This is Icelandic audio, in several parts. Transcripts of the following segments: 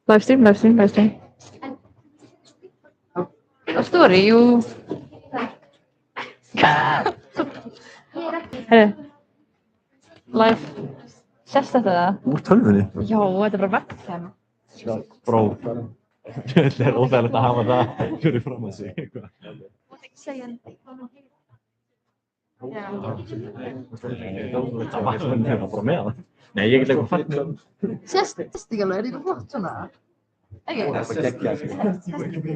Livestream, livestream, livestream. Story ju. Hörru. Live. Sést þetta? Úr tölvunni? Já, þetta er bara webcam. Bró. Það er óþægilegt að hafa það fyrir fram að sig. Þú mátt ekki segja en já. Það var svona hérna bara með það. Nei, ég get eitthvað fætt með það. Sést ekki alveg, er þetta flott svona? Ekki? Það er bara geggjað. Sést ekki?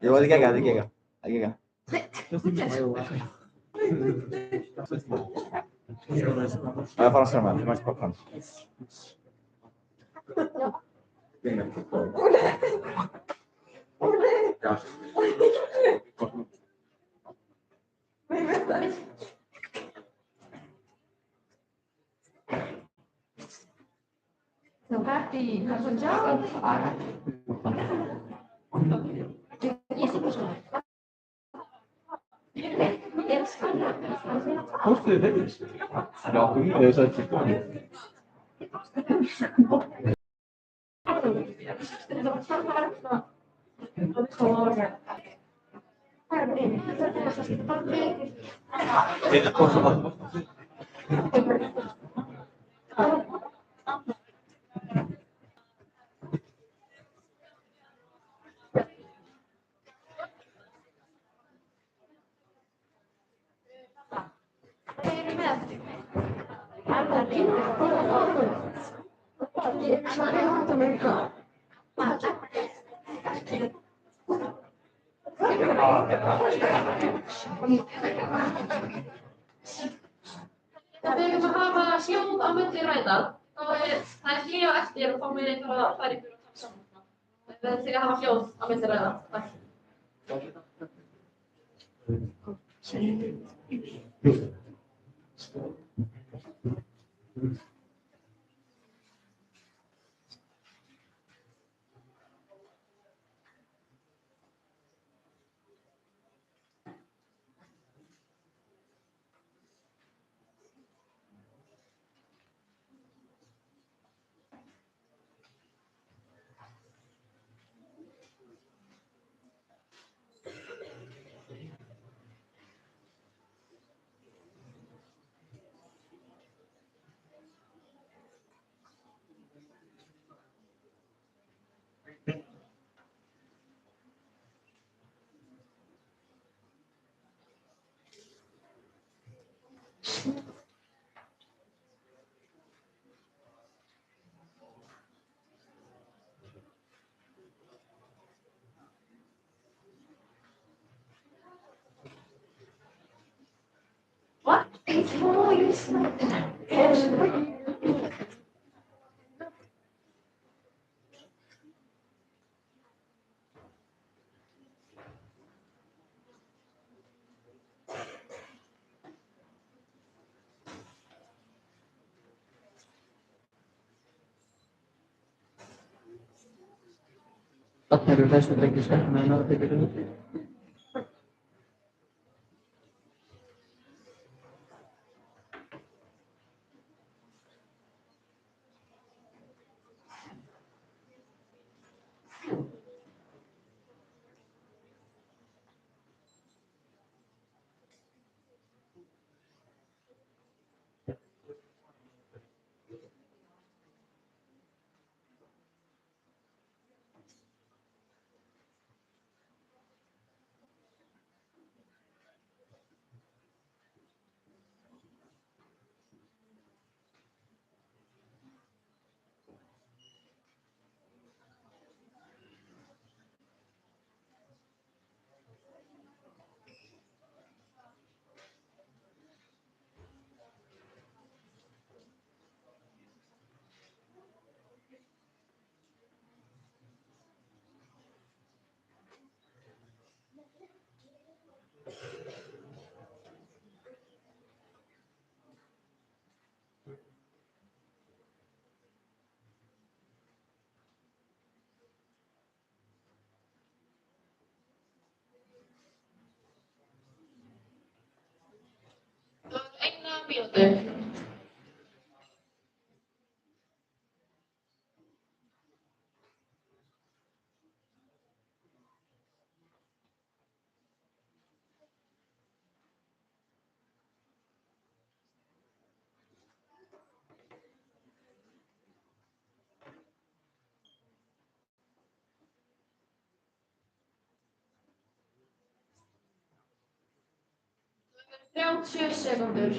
Jú, þetta er geggjað, þetta er geggjað. Það er geggjað. Það er bara saman, það mæst bara fram. So happy, good job. Postið þið? Já, þú hefur sagt sér komið. Við erum að hafa hljóð á milli ræða. Það er hlé á eftir og þá mun ég bara fara ykkur og taka saman. Við erum til að hafa hljóð á milli ræða. Takk. What? Þarna eru flestir drengir skemmtna en það tekur þetta. Eina mínútu. 30 sekúndur.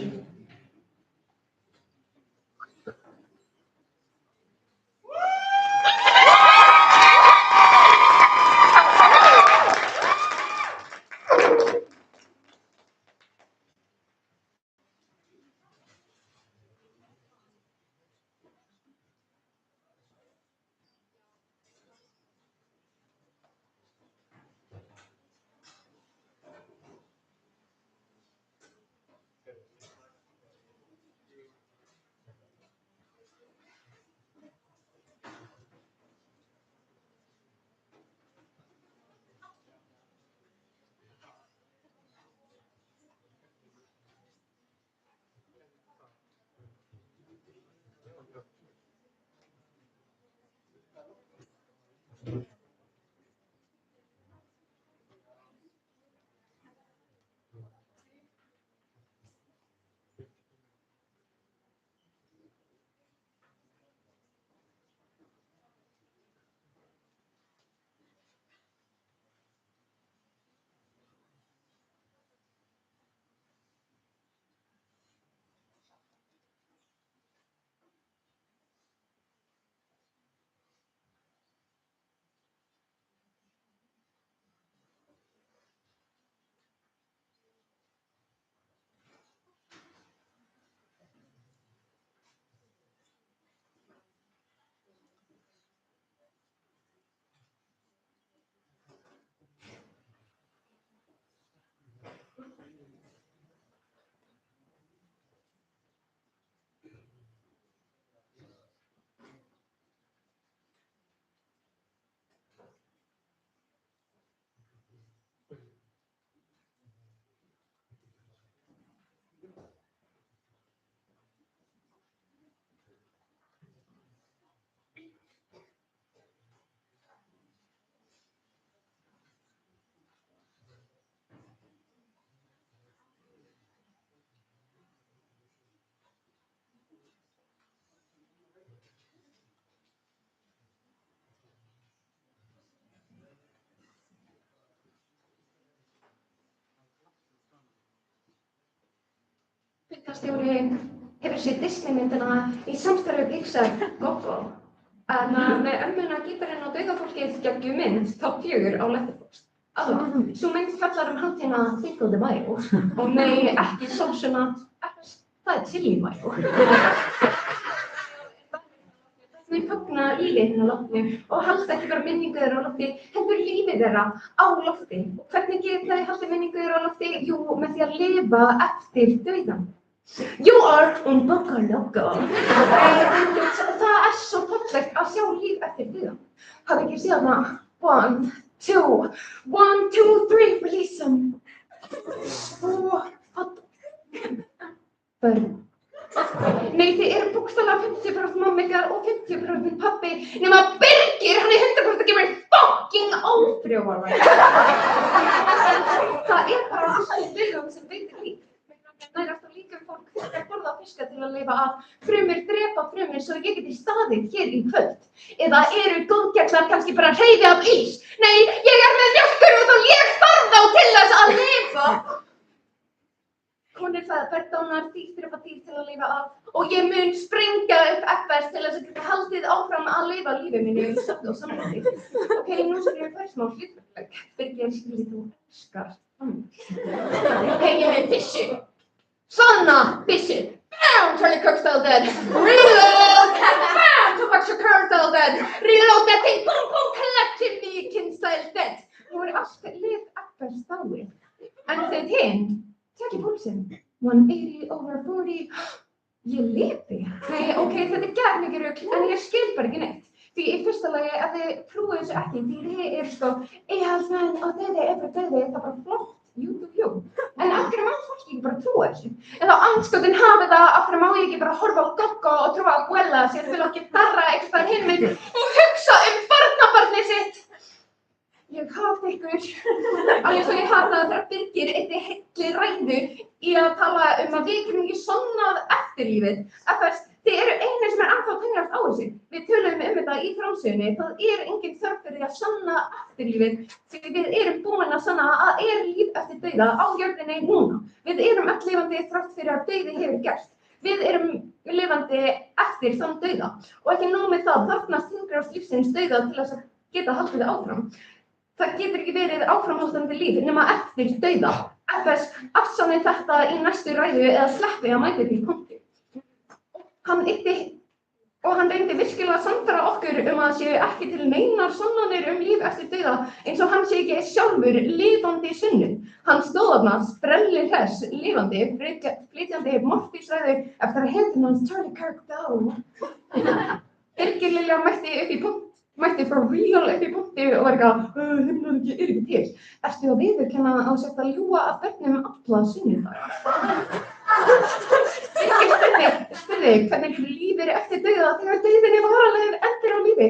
Myndastjóri hefur séð Disney-myndina í samstarfi Pixar Coco. Með ömmuna, gítarinn og dauðafólkið geggjum mynd, top 4 á Letterboxd. Sú mynd fjallar hátíðina Cinco de Mayo og nei, ekki sósuna, það chili mayo. Þau fagna lífi hinna látnu og halda ekki bara minningu þeirra á lofti, heldur lífi þeirra á lofti. Og hvernig geta þau haldið minningu þeirra á lofti? Jú, með því að lifa eftir dauðann. You are un poco loco. Það svo fallegt að sjá líf eftir dauðann. Hafði ekki séð það? 1, 2, 3, release them. Svo fallegt. Börn. Nei, þið eru bókstaflega 50% mamma ykkar og 50% pabbi, nema Birgir, hann er 100% að gefa mér fucking ófrjóar. Það bara alltaf dauðann sem veitir líf. Nær alltaf líka fólk þurfa að borða fiska til að lifa af. Frumur drepa frumur svo ég geti staðið hér í kvöld. Eða eru góðgæslar kannski bara hreyfi af ís? Nei, ég er með mjólkur og ég þarf þá til þess að lifa. Konur fæða börn, dýr drepa dýr til að lifa af og ég mun sprengja upp FS til þess að geta haldið áfram að lifa lífi mínu í sátt og samvæði. Ok, nú skal ég færa smá hlutverk. Birgir, skilji þú elskar Ok, ég hef byssu. Svona byssu. Bam, Charlie Kirk style dead. Reload. Bam, Tupac Shakur style dead. Reload that thing. Boom, boom, collective Meekin style dead. Nú allt lið FS dáið. En þið hinn, takk púlsinn. 180/40. Ég lifi. Nei, ok, þetta er mikið rugl, en ég skil bara ekki neitt. Því í fyrsta lagi, ef þið trúið þessu ekki, því þið sko, íhaldsmenn og dauði, það er bara flott, jú. En af hverju má fólk ekki bara trúa þessu? En þá andskotin hafi það, af hverju má ég ekki bara horfa á Goggo og trúa á Guella sér til að darra eitthvað hinum og hugsa barnabarnið sitt? Ég hata ykkur, alveg svo ég hata þegar Birgir einni heilli ræðu í að tala að við getum ekki sonnað eftirlífið. FS, þið eru einu sem ennþá tengjast á þessu. Við töluðum þetta í framsögunni, það engin þörf fyrir því að sanna eftirlífið því við erum búin að sanna að líf eftir dauða á jörðinni núna. Við erum öll lifandi þrátt fyrir að dauði hefur gerst. Við erum lifandi eftir þann dauða og ekki nóg með það þarfnast hringrás lífsins dauða til þess að geta haldið áfram. Það getur ekki verið áframhaldandi líf nema eftir dauða. FS afsanni þetta í næstu ræðu eða sleppi að mæta upp í punkti. Hann reyndi virkilega að sannfæra okkur að það séu ekki til neinar sannanir líf eftir dauða eins og hann sé ekki sjálfur lifandi sunnun. Hann stóð þarna sprelli hress, lifandi, flytjandi morfísræðu eftir að hetjan hans Charlie Kirk dó. Birgir Lilja mætti for real upp í punkti og var eitthvað, himnaríki ekki til. Ertu að viðurkenna að þú sért að ljúga að börnum alla sunnudaga? Birgir spurði hvernig lífið eftir dauða þegar dauðinn varanlegur endir á lífi.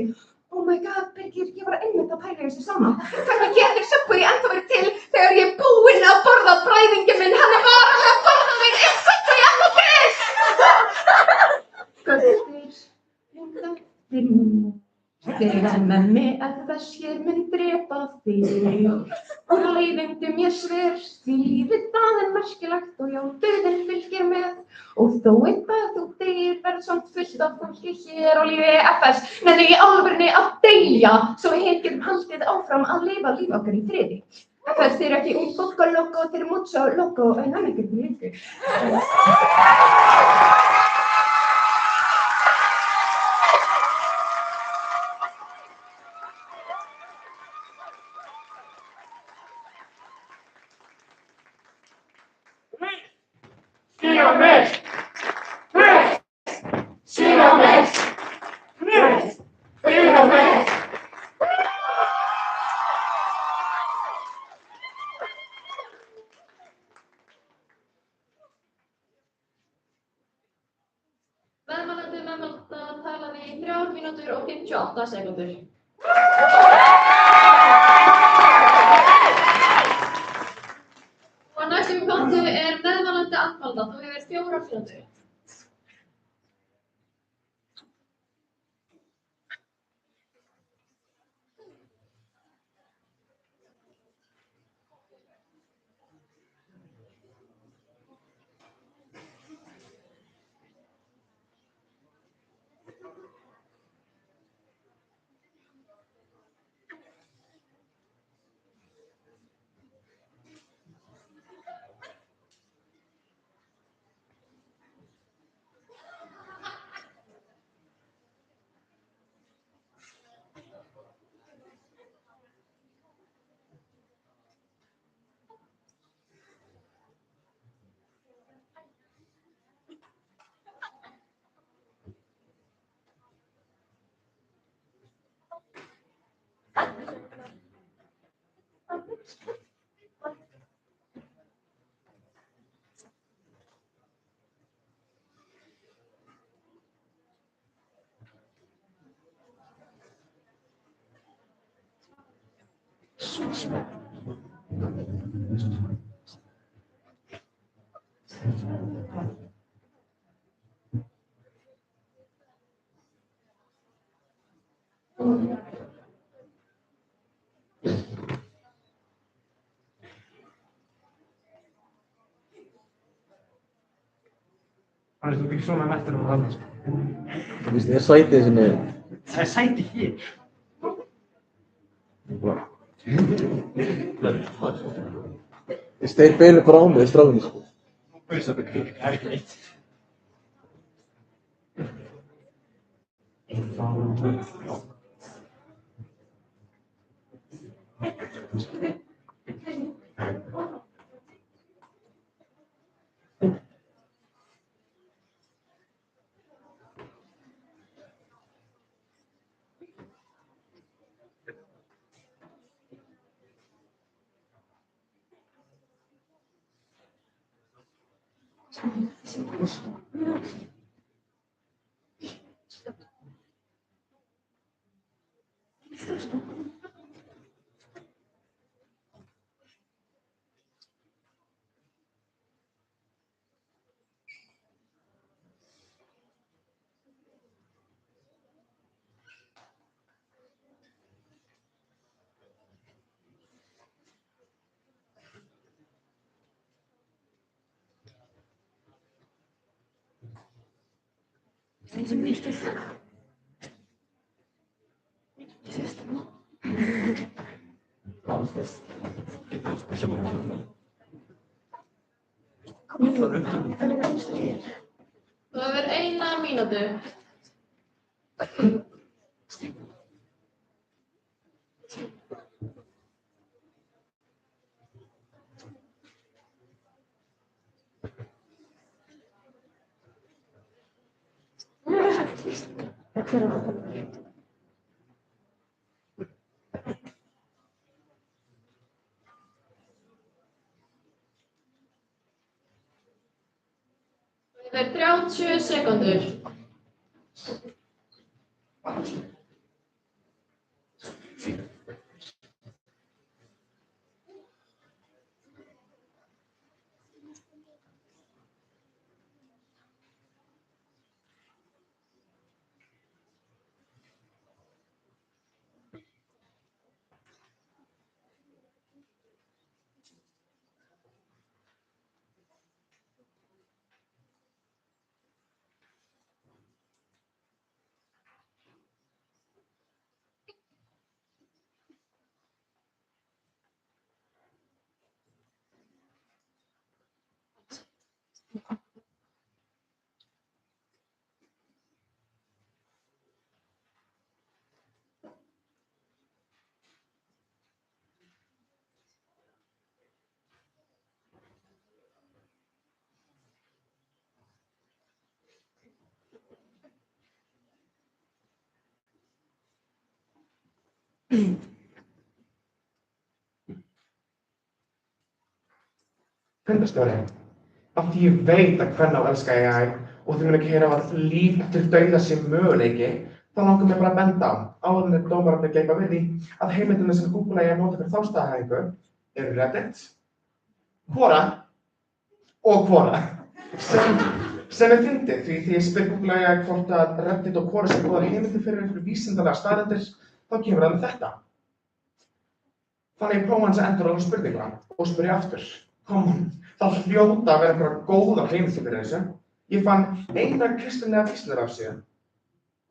Oh my god, Birgir, ég var einmitt að pæla þessu saman. Hvernig getur Subway ennþá verið til þegar ég er búinn að borða bræðinginn minn? Hann er varanlega að borða mig, er Subway ennþá til? Göttir, þegar memmi FS hér mun drepa þig og leiðindi mér sver því lífið það er merkilegt og já, dauðinn fylgir með og þó eitthvað þú deyr verður samt fullt af fólki hér á lífi FS nennir í alvörunni að deyja svo við getum haldið áfram að lifa líf okkar í friði. FS þeir eru ekki un poco loco, þeir eru mucho loco en hann ekkert mjög. Meðmælandi meðmælanda talaði í 3 mínútur og 58 sekúndur. Og næstum punktu er meðmælandi andmælanda, þú hefur 4 mínútur. Þannig þú byggjum svona mettur um það. Þú veist, er sætið þessi niður? Það er sæti hér. Þeir beilu bara á mig, stráðinni, sko. Nú bauðs það byggjum, það er ekki neitt. Þú hefur 1 mínútu. Þú hefur 30 sekúndur. Fundarstjóri, af því ég veit að Kvenná elska AI og þið mun ekki heyra að líf eftir dauða sé möguleiki, þá langar mér bara að benda á, áður en dómararnir gleypa við því, að heimildirnar sem Google AI nota fyrir þá staðhæfingu eru Reddit, Quora og Quora. Sem er fyndið því ég spyr Google AI hvort að Reddit og Quora sem góðar heimildir fyrir vísindalega staðreyndir, þá kemur það með þetta. Þannig ég prófa hans að endur á spurninguna og spyrja aftur. Come on, það hljóta að vera einhverjar góðar heimildir fyrir þessu. Ég fann eina kristilega vísindavefsíðu,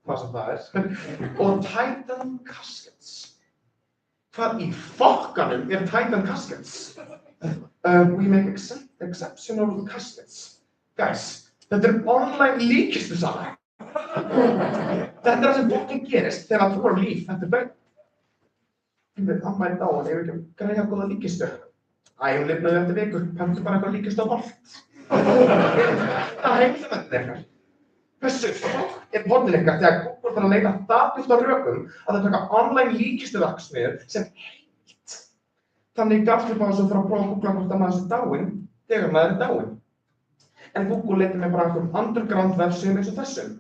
hvað sem það er, og Titan Caskets. Hvað í fokkanum er Titan Caskets? We make exceptional caskets. Guys, þetta er online líkistusala. Þetta er það sem fokkin gerist þegar þú er líf eftir dauða. Ég veit, amma er dáin, ég vil ekki græja góða líkistu. Hún lifnaði eftir vikur, pöntu bara eitthvað líkistu á Bolt. Það heimildarmennirnir ykkar. Hversu fokk er bollin ykkar þegar Google þarf að leita það djúpt á rökum að það taka online líkistuverksmiðjur sem heilt. Þannig gafst upp á þessu fyrir að prófa að googla hvort að maður sé dáinn þegar maður er dáinn. En Google leiti mig bara einhverjum underground vefsíðum eins og þessum.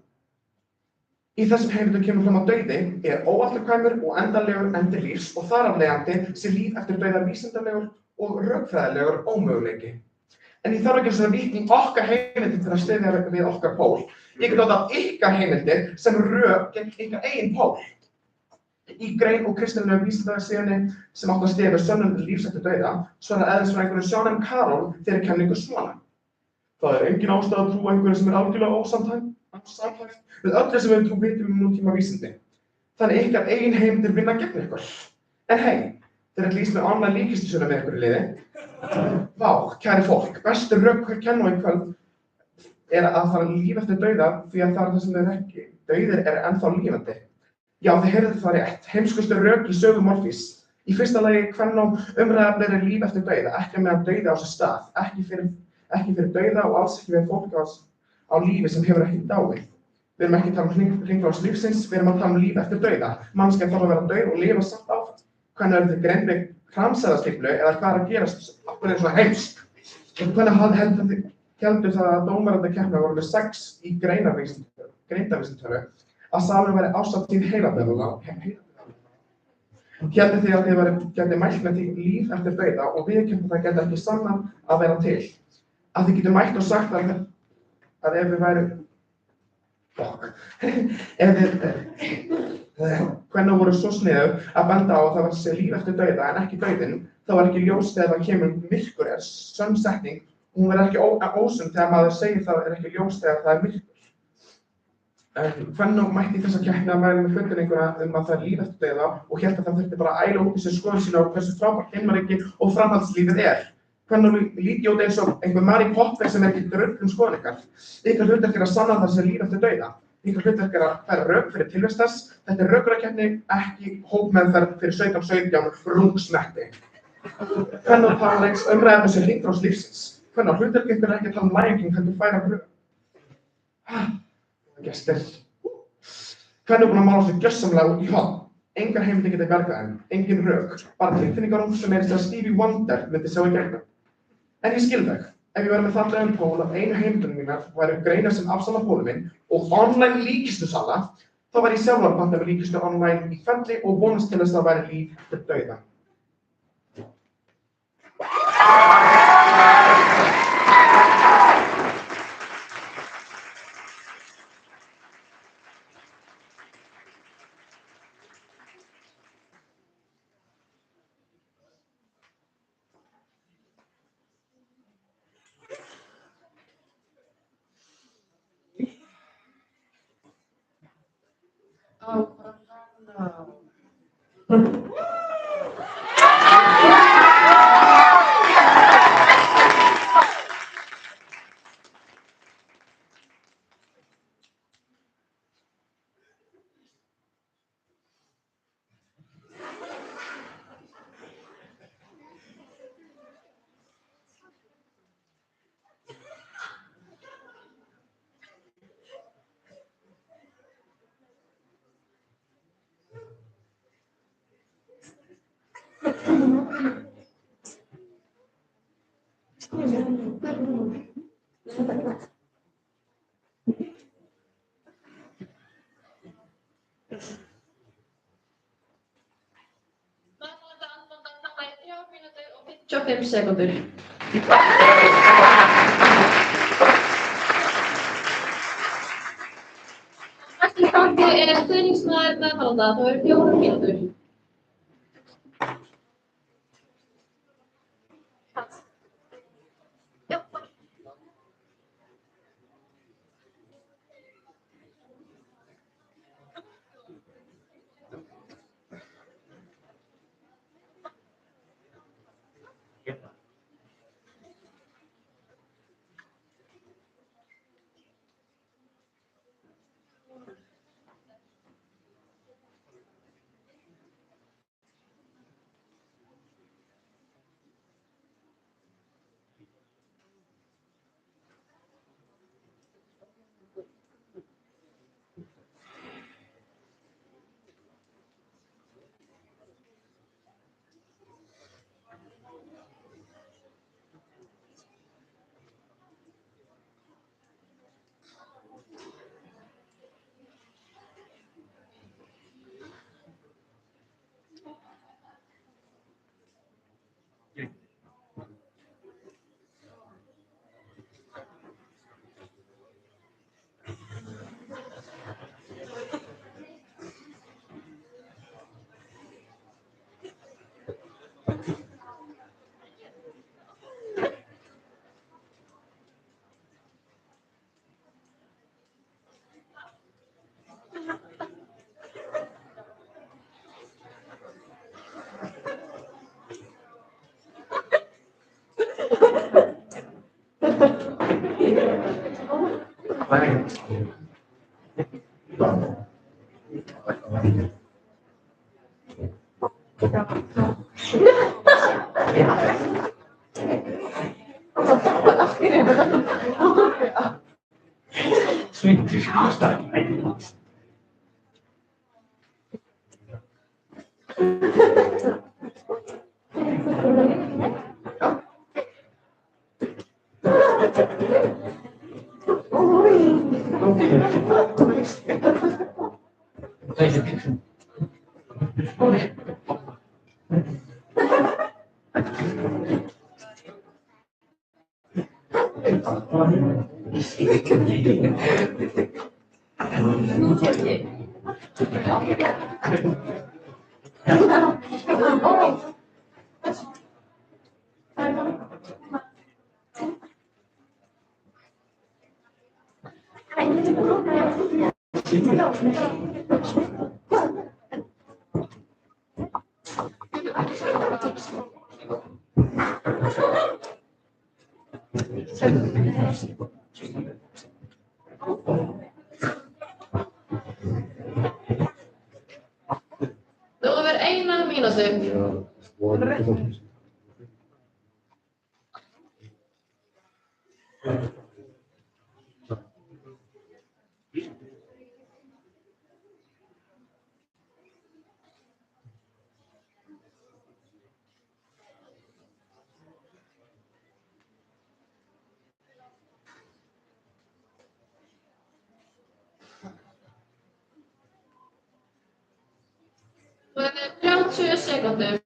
Í þessum heimildum kemur fram að dauði er óafturkvæmur og endanlegur endi lífs og þar af leiðandi sé líf eftir dauða vísindalegur og rökfræðilegur ómöguleiki. En ég þarf ekki að víkja í okkar heimildir til að styðja við okkar pól. Ég get notað ykkar heimildir sem rök gegn ykkar eigin pól. Í grein og kristilegu vísindavefsíðunni sem átti að styðja við sönnun lífs eftir dauða svarar eðlisfræðingurinn Sean M. Carroll þeirri kenningu svona. Það er engin ástæða að trúa einhverju sem er algjörlega ósamhæft við öllu sem við vitum nútíma vísindi. Þannig ykkar eigin heimildir vinna gegn ykkur. En hey, þeir eru lýst með online líkistusuna með ykkur í liði. Vá, kæri fólk, bestu rök hver kenna í kvöld er að það er líf eftir dauða því að það er það sem þeir ekki. Dauðir er ennþá lífandi. Já, þið heyrðu það rétt. Heimskustu rök í sögu Morfís. Í fyrsta lagi Kvenná umræðefnir er líf eftir dauða, ekki meðan dauði á sér stað, ekki fyrir dauða og alls ekki við fólk á lífi sem hefur ekki dáið. Við erum ekki að tala um hringrás lífsins, við erum að tala um líf eftir dauða. Mannskjan þarf að vera dauð og lifa samt áfram. Hvernig er þetta greint með kramsæðastíflu eða hvað er að gerast okkur er svona heimsk? Og hvernig heldur það að dómararnir voru með 6 í greindarvísintölu að salurinn væri ásatíð heilablöðuna. Heldur þið að þið gæti mælt með því líf eftir dauða og viðurkennt að það gæti ekki sannað að vera til. Að þið getur mælt og sagt að ef við værum Kvennár voru svo sniðug að benda á að það var sé líf eftir dauða en ekki dauðinn, þá var ekki ljós þegar það kemur myrkur er sönn setning og hún verður ekki ósönn þegar maður segir það er ekki ljós þegar það er myrkur. Kvennó mætti í þessa keppni að mæla með fullyrðinguna að það er líf eftir dauða og hélt að það þurfti bara að æla út í sér skoðun sína á hversu frábært heimsmariki og framhaldslífið er. Kvennó líti út eins og einhver Mary Poppins sem ekki drull skoðun ykkar. Ykkar hlutverk að sanna það sem líf eftir dauða. Ykkar hlutverk að færa rök fyrir tilvist þess. Þetta rökurakeppni, ekki hópmeðferð fyrir 17-17 rungsmetti. Kvennó tala umræðum sem hringrás lífsins. Kvennó hlutverk ykkur ekki að tala Lion King heldur færa rök. Gestir. Kvennó búin að mála sig gjörsamlega út í horn. Engar heimildir geta bjargað þeim, engin rök, bara tilfinningarúm sem að Stevie Wonder myndi sjá í gegnum. En ég skil þau. Ef ég væri með fallegan pól af einu heimildunum mínar væri greinar sem afsanna pólum minn og online líkistusala, þá væri ég sjálfur að panta með líkistu online í ferli og vonast til þess að það væri líf til dauða. Čo 5 sekúndur. Næsti gangi stuðningsmaður meðmælanda, það eru 4 mínútur. Svintur, kostar ekki. Þú hefur 1 mínútu. Þú hefur 30 sekúndur.